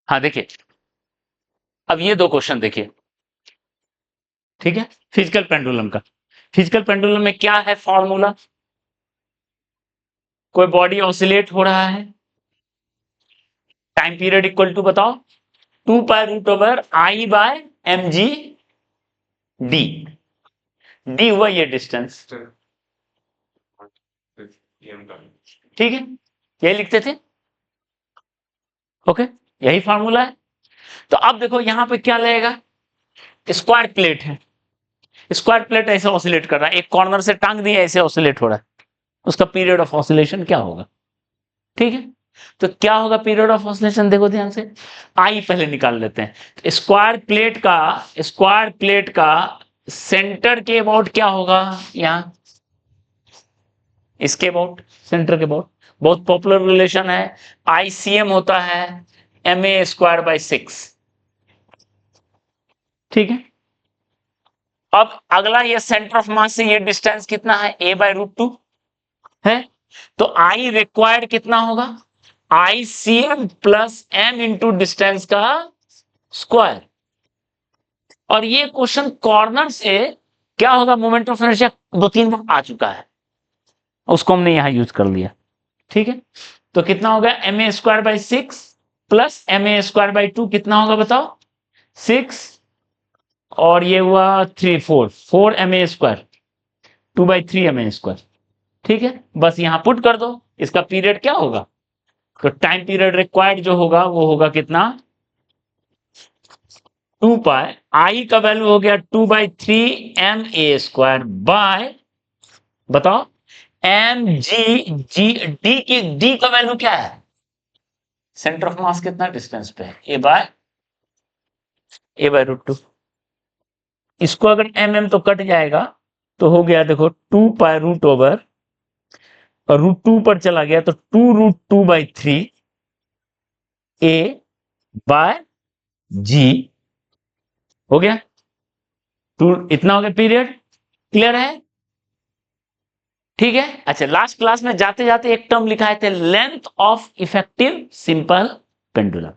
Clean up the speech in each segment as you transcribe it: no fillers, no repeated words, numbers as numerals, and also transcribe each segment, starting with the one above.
हाँ देखिए, अब ये दो क्वेश्चन देखिए, ठीक है, फिजिकल पेंडुलम का। फिजिकल पेंडुलम में क्या है फॉर्मूला? कोई बॉडी ऑसिलेट हो रहा है, टाइम पीरियड इक्वल टू बताओ 2 pi root over I/mg d. D हुआ ये डिस्टेंस, ठीक है, यही लिखते थे। ओके, यही फॉर्मूला है। तो अब देखो यहां पे क्या लगेगा, स्क्वायर प्लेट है, स्क्वायर प्लेट ऐसे ऑसिलेट कर रहा है, एक कॉर्नर से टांग दिया ऐसे ऑसिलेट हो रहा है, उसका पीरियड ऑफ ऑसिलेशन क्या होगा? ठीक है, तो क्या होगा पीरियड ऑफ ऑसिलेशन? देखो ध्यान से, आई पहले निकाल लेते हैं। स्क्वायर प्लेट का सेंटर के अबाउट क्या होगा? यहां इसके अबाउट, सेंटर के अबाउट, बहुत पॉपुलर रिलेशन है, ICM होता है ma²/6। ठीक है, अब अगला ये सेंटर ऑफ मास से ये डिस्टेंस कितना है? a/√2 है, तो आई रिक्वायर्ड कितना होगा? ICM plus m into distance का स्क्वायर। और ये क्वेश्चन कॉर्नर से क्या होगा मोमेंट ऑफ इनर्शिया 2-3 बार आ चुका है, उसको हमने यहां यूज कर लिया। ठीक है, तो कितना होगा ma²/6 प्लस ma²/2 कितना होगा बताओ? 6 और ये हुआ 4 ma², 2/3 ma²। ठीक है, बस यहां पुट कर दो, इसका पीरियड क्या होगा? तो टाइम पीरियड रिक्वायर्ड जो होगा वो होगा कितना? 2 पाई, आई का वैल्यू हो गया 2/3 ma² बाय, बताओ डी का वैल्यू क्या है? सेंटर ऑफ मास कितना डिस्टेंस पे है? a/√2। इसको अगर तो कट जाएगा, तो हो गया देखो 2 पाई रूट ओवर, और √2 पर चला गया तो 2√2/3 a/g हो गया। इतना हो गया पीरियड, क्लियर है? ठीक है, अच्छा, लास्ट क्लास में जाते जाते एक टर्म लिखाए थे, length of effective simple pendulum.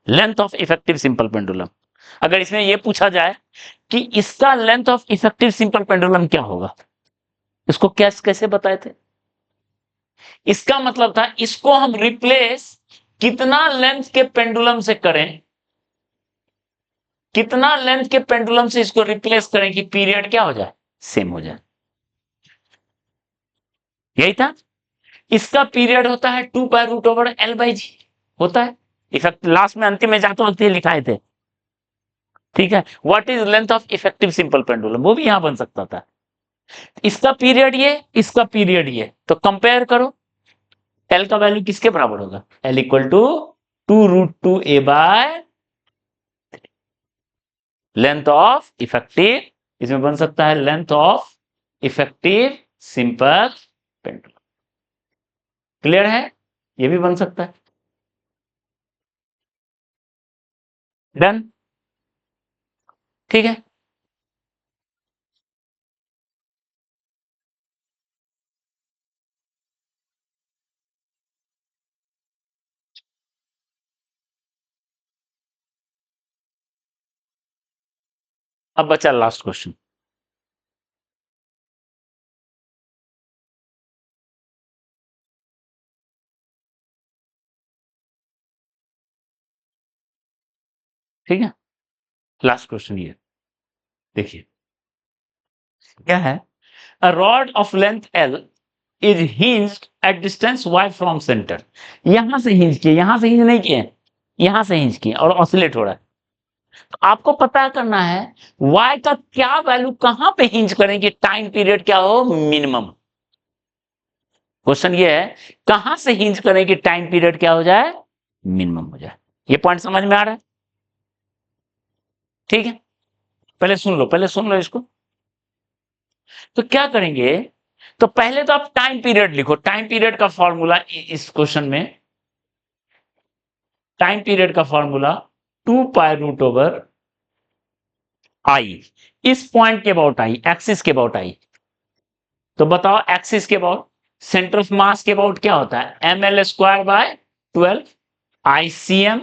Length of effective simple pendulum, अगर इसमें यह पूछा जाए कि इसका length of effective simple pendulum क्या होगा, इसको कैसे बताए थे? इसका मतलब था इसको हम रिप्लेस कितना लेंथ के पेंडुलम से करें, कितना लेंथ के पेंडुलम से इसको रिप्लेस करें कि पीरियड क्या हो जाए? सेम हो जाए। यही था, इसका पीरियड होता है 2 पाई रूट ओवर L/g होता है। इफेक्ट लास्ट में अंतिम में जाते वक्त ये लिखाए थे। ठीक है, what is length of effective simple pendulum, वो भी यहां बन सकता था। इसका पीरियड ये, इसका पीरियड ये, तो कंपेयर करो, एल का वैल्यू किसके बराबर होगा? L equal to 2√2a/, length of effective, इसमें बन सकता है length of effective simple pendulum. Clear है? ये भी बन सकता है। डन, ठीक है। अब बचा लास्ट क्वेश्चन। ठीक है, लास्ट क्वेश्चन ये देखिए, क्या है? A rod of length L is hinged at distance y from centre. यहां से हिंज किए, यहां से हिंज नहीं किए, यहां से हिंज किए और ऑसिलेट हो रहा है। तो आपको पता करना है y का क्या वैल्यू कहां पे हिंज करें कि टाइम पीरियड क्या हो? मिनिमम। क्वेश्चन ये है, कहां से हिंज करें कि टाइम पीरियड क्या हो जाए? मिनिमम हो जाए। ये पॉइंट समझ में आ रहा है? ठीक है, पहले सुन लो, पहले सुन लो इसको। तो क्या करेंगे, तो पहले तो आप टाइम पीरियड लिखो। टाइम पीरियड का फॉर्मूला इस क्वेश्चन में, टाइम पीरियड का formula 2 pi root over I, इस पॉइंट के अबाउट आई, एक्सिस के अबाउट आई। तो बताओ एक्सिस के अबाउट, सेंटर ऑफ मास के अबाउट क्या होता है? ml² bye 12 ICM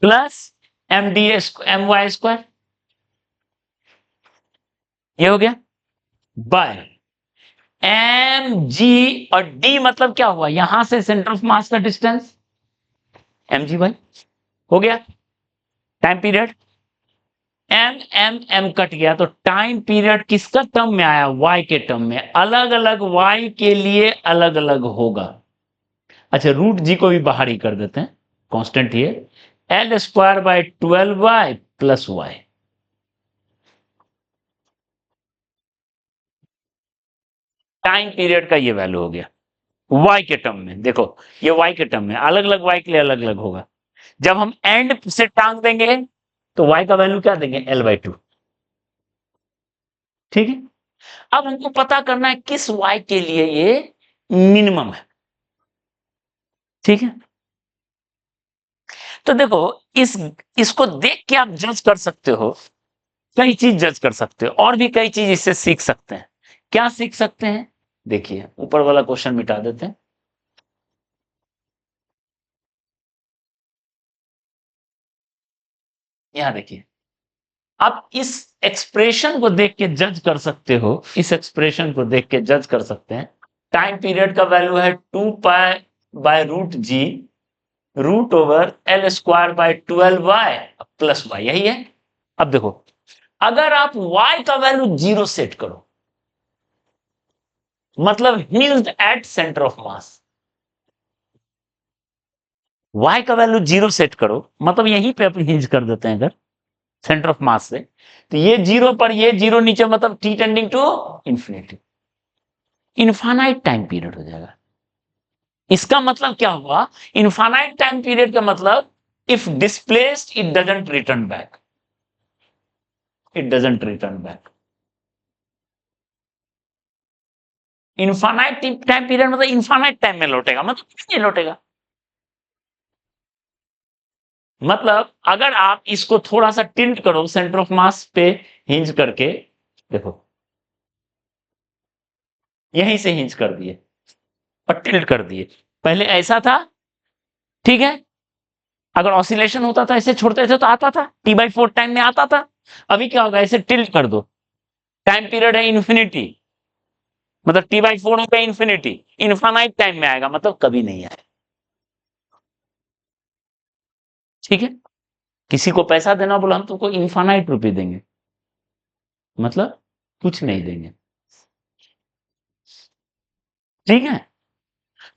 plus MY², ये हो गया बाय mg, और d मतलब क्या हुआ, यहां से सेंटर ऑफ मास का डिस्टेंस mg/, हो गया टाइम पीरियड। एम कट गया तो टाइम पीरियड किसका टर्म में आया, y के टर्म में, अलग अलग y के लिए अलग अलग होगा। अच्छा, √g को भी बाहर ही कर देते हैं, कांस्टेंट ये L²/12y plus y। Time period का ये वैल्यू हो गया y के टर्म में। देखो ये y के टर्म में, अलग अलग y के लिए अलग अलग होगा। जब हम एंड से टांग देंगे तो y का वैल्यू क्या देंगे, L/2। ठीक है, अब हमको पता करना है किस y के लिए ये मिनिमम है। ठीक है, तो देखो इसको देख के आप जज कर सकते हो, कई चीज जज कर सकते हो, और भी कई चीज इससे सीख सकते हैं। क्या सीख सकते हैं, देखिए ऊपर वाला क्वेश्चन मिटा देते हैं। यहां देखिए, आप इस एक्सप्रेशन को देख के जज कर सकते हो, इस एक्सप्रेशन को देख के जज कर सकते हैं। टाइम पीरियड का वैल्यू है 2π/√g √L²/12y प्लस y, यही है। अब देखो, अगर आप y का वैल्यू 0 सेट करो, मतलब hinged at centre of mass, y का वैल्यू 0 सेट करो, मतलब यहीं पे अपन हिंज कर देते हैं अगर सेंटर ऑफ मास से, तो ये 0 पर ये 0 नीचे, मतलब t tending to infinity, infinite time period हो जाएगा। इसका मतलब क्या हुआ, इनफाइनाइट टाइम पीरियड का मतलब if displaced it doesn't return back, it doesn't return back. Infinite time period मतलब इनफाइनाइट टाइम में लौटेगा, मतलब कुछ नहीं लौटेगा। मतलब अगर आप इसको थोड़ा सा टिल्ट करो सेंटर ऑफ मास पे हिंज करके, देखो यहीं से हिंज कर दिए और टिल्ट कर दिए, पहले ऐसा था, ठीक है, अगर ऑसिलेशन होता था ऐसे छोड़ते थे तो आता था, T/4 टाइम में आता था। अभी क्या होगा, ऐसे टिल्ट कर दो, टाइम पीरियड है इन्फिनिटी, मतलब T/4 हो गया इन्फिनिटी, इनफाइनाइट टाइम में आएगा, मतलब कभी नहीं आएगा। ठीक है, किसी को पैसा देना बोला, हम तुमको इनफाइनाइट रुपए देंगे, मतलब कुछ नहीं देंगे। ठीक है,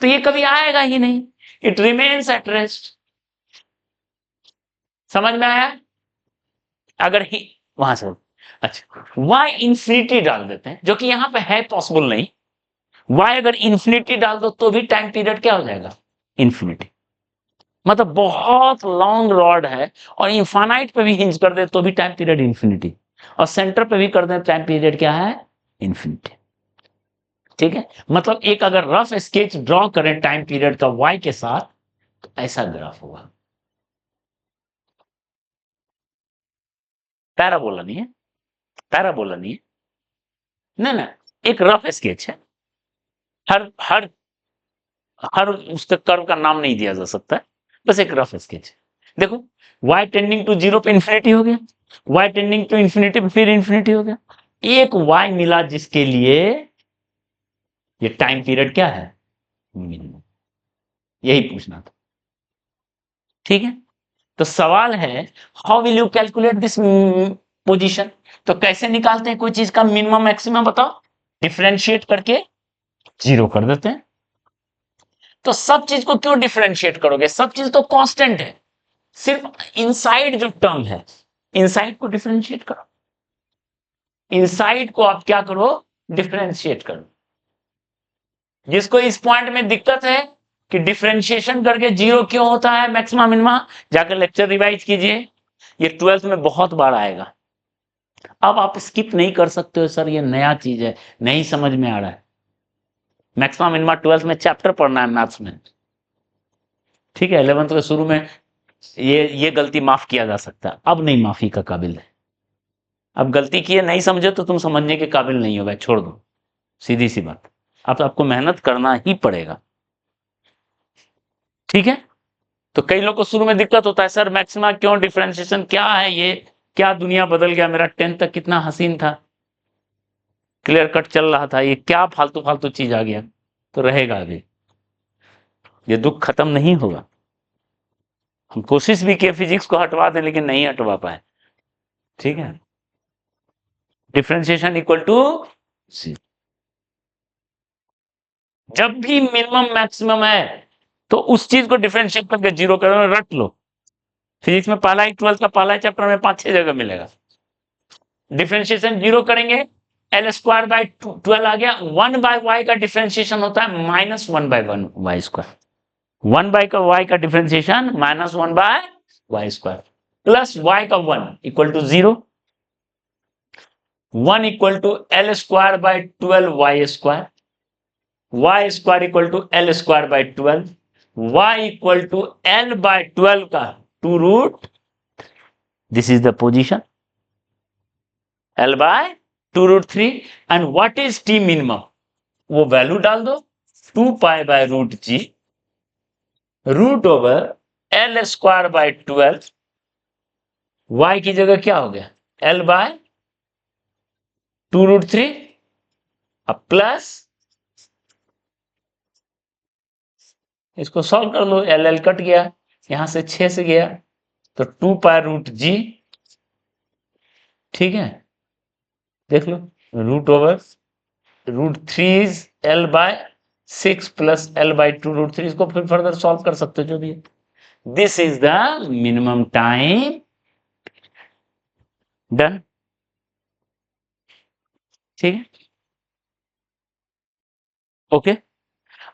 तो ये कभी आएगा ही नहीं, इट रिमेन्स एट रेस्ट। समझ में आया, अगर ही वहां से, अच्छा y इंफिनिटी डाल देते हैं, जो कि यहां पे है पॉसिबल नहीं, y अगर इंफिनिटी डाल दो तो भी टाइम पीरियड क्या हो जाएगा, इंफिनिटी, मतलब बहुत लॉन्ग रॉड है, और इनफाइनाइट पे भी हिंज कर दे तो भी टाइम पीरियड इंफिनिटी, और सेंटर पे भी कर दे टाइम पीरियड क्या है, इंफिनिटी। ठीक है, मतलब एक अगर रफ स्केच ड्रॉ करें टाइम पीरियड का y के साथ, तो ऐसा ग्राफ होगा, पैराबोला नहीं है, पैराबोला नहीं है, नहीं ना, एक रफ स्केच है, हर हर हर उसके कर्व का नाम नहीं दिया जा सकता है, बस एक रफ स्केच है। देखो y टेंडिंग टू 0 पे इंफिनिटी हो गया, y टेंडिंग टू इंफिनिटी पे फिर इंफिनिटी हो गया, एक y मिला जिसके लिए ये टाइम पीरियड क्या है, मिनिमम, यही पूछना था। ठीक है, तो सवाल है, how will you calculate this position, तो कैसे निकालते हैं कोई चीज का मिनिमम मैक्सिमम, बताओ, डिफरेंशिएट करके 0 कर देते हैं। तो सब चीज को क्यों डिफरेंशिएट करोगे, सब चीज तो कांस्टेंट है, सिर्फ इनसाइड जो टर्म है, इनसाइड को डिफरेंशिएट करो, इनसाइड को आप क्या करो, डिफरेंशिएट करो। जिसको इस पॉइंट में दिक्कत है कि डिफरेंशिएशन करके 0 क्यों होता है मैक्सिमा मिनिमा, जाकर लेक्चर रिवाइज कीजिए, ये 12th में बहुत बार आएगा। अब आप स्किप नहीं कर सकते हो, सर ये नया चीज है, नहीं समझ में आ रहा है, मैक्सिमा मिनिमा 12th में चैप्टर पढ़ना है मैथ्स में। ठीक है, 11th के शुरू में ये गलती माफ किया जा सकता है, अब नहीं माफी का काबिल है, अब गलती किए नहीं समझे तो तुम समझने के काबिल नहीं हो गए, छोड़ दो, सीधी सी बात, अब तो आपको मेहनत करना ही पड़ेगा। ठीक है, तो कई लोग को शुरू में दिक्कत होता है, सर मैक्सिमा क्यों, डिफरेंशिएशन क्या है, ये क्या दुनिया बदल गया, मेरा 10th तक कितना हसीन था, क्लियर कट चल रहा था, ये क्या फालतू फालतू चीज आ गया। तो रहेगा अभी, ये दुख खत्म नहीं होगा। हम कोशिश भी किए फिजिक्स को हटवा दें, लेकिन नहीं हटवा पाए। ठीक है, डिफरेंशिएशन इक्वल टू सी। जब भी मिनिमम मैक्सिमम है तो उस चीज को डिफरेंशिएट करके जीरो करो, रट लो। फिजिक्स में पहला ही 12th का पहला चैप्टर में 5-6 जगह मिलेगा। डिफरेंशिएशन जीरो करेंगे, एल स्क्वायर बाय 12 आ गया। 1 बाय वाई का डिफरेंशिएशन होता है -1 बाय 1 वाई स्क्वायर। 1 बाय का वाई का differentiation -1 by y square, plus y का 1 equal to 0। 1 equal to L square by 12 y square, y square equal to L square by 12, y equal to L by 12 का 2 root, this is the position, L by 2 root 3। And what is T minimum, वो value डाल दो, 2 pi by root g, root over L square by 12, y की जगह क्या हो गया, L by 2 root 3, अब प्लस इसको सॉल्व कर लो, एल एल कट गया, यहां से 6 से गया, तो 2 पाई रूट जी, ठीक है, देख लो, root over root 3 is l by 6 plus l by 2 root 3, इसको फिर फर्दर सॉल्व कर सकते हो जो भी है। This is the minimum time, done. ठीक है, ओके।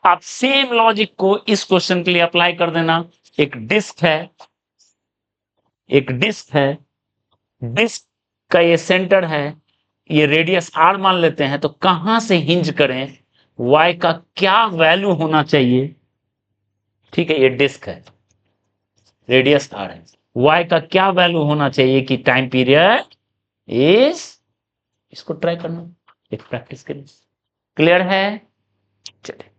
आप सेम लॉजिक को इस क्वेश्चन के लिए अप्लाई कर देना। एक डिस्क है, एक डिस्क है, डिस्क का ये सेंटर है, ये रेडियस आर मान लेते हैं, तो कहां से हिंज करें, वाई का क्या वैल्यू होना चाहिए। ठीक है, ये डिस्क है, रेडियस आर है, वाई का क्या वैल्यू होना चाहिए कि टाइम पीरियड इज, इसको ट्राई करना एक प्रैक्टिस के लिए, क्लियर है। चलिए।